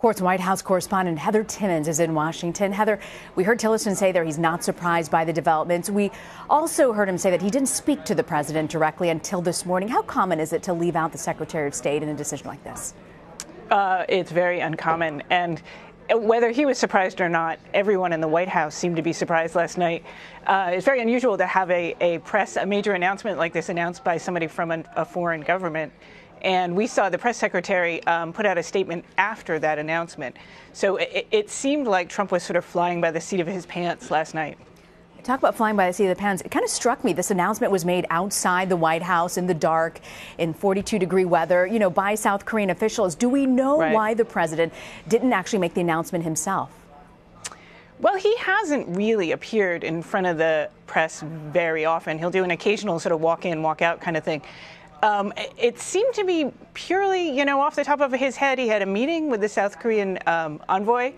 Quartz White House correspondent Heather Timmons is in Washington. Heather, we heard Tillerson say there he's not surprised by the developments. We also heard him say that he didn't speak to the president directly until this morning. How common is it to leave out the Secretary of State in a decision like this? It's very uncommon. And whether he was surprised or not, everyone in the White House seemed to be surprised last night. It's very unusual to have a major announcement like this announced by somebody from a foreign government. And we saw the press secretary put out a statement after that announcement. So it seemed like Trump was sort of flying by the seat of his pants last night. Talk about flying by the seat of the pants. It kind of struck me this announcement was made outside the White House in the dark in 42-degree weather, by South Korean officials. Do we know why the president didn't actually make the announcement himself? Well, he hasn't really appeared in front of the press very often. He'll do an occasional sort of walk in, walk out kind of thing. It seemed to be purely, off the top of his head. He had a meeting with the South Korean envoy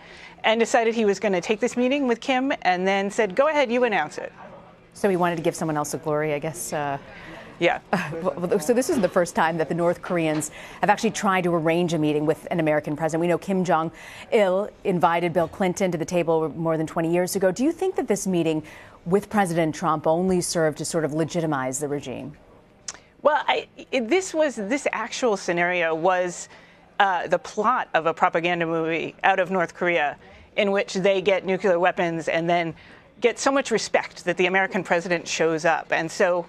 and decided he was going to take this meeting with Kim and then said, go ahead, you announce it. So he wanted to give someone else the glory, I guess. Yeah. So this isn't the first time that the North Koreans have actually tried to arrange a meeting with an American president. We know Kim Jong Un invited Bill Clinton to the table more than 20 years ago. Do you think that this meeting with President Trump only served to sort of legitimize the regime? Well, this actual scenario was the plot of a propaganda movie out of North Korea in which they get nuclear weapons and then get so much respect that the American president shows up. And so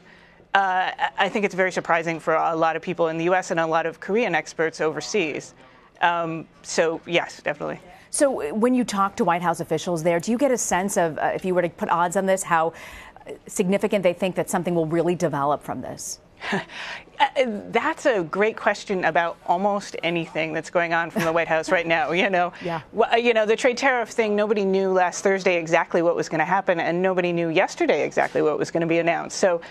I think it's very surprising for a lot of people in the U.S. and a lot of Korean experts overseas. So, yes, definitely. So when you talk to White House officials there, do you get a sense of, if you were to put odds on this, how significant they think that something will really develop from this? That's a great question about almost anything that's going on from the White House right now. Yeah. The trade tariff thing, nobody knew last Thursday exactly what was going to happen, and nobody knew yesterday exactly what was going to be announced. So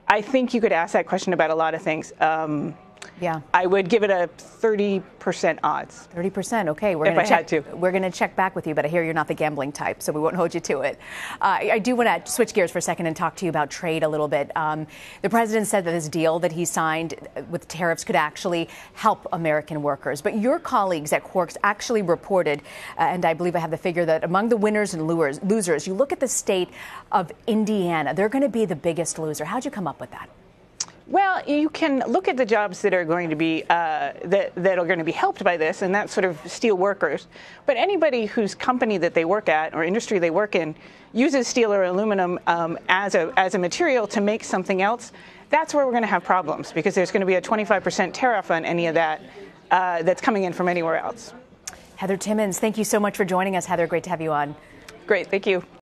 I think you could ask that question about a lot of things. Yeah. I would give it a 30% odds. 30%. Okay. We're going to check back with you, but I hear you're not the gambling type, so we won't hold you to it. I do want to switch gears for a second and talk to you about trade a little bit. The president said that this deal that he signed with tariffs could actually help American workers. But your colleagues at Quartz actually reported, and I believe I have the figure, that among the winners and losers, you look at the state of Indiana, they're going to be the biggest loser. How'd you come up with that? Well, you can look at the jobs that are going to be that are going to be helped by this, and that's sort of steel workers. But anybody whose company that they work at or industry they work in uses steel or aluminum as a material to make something else, that's where we're going to have problems, because there's going to be a 25% tariff on any of that that's coming in from anywhere else. Heather Timmons, thank you so much for joining us. Heather, great to have you on. Great, thank you.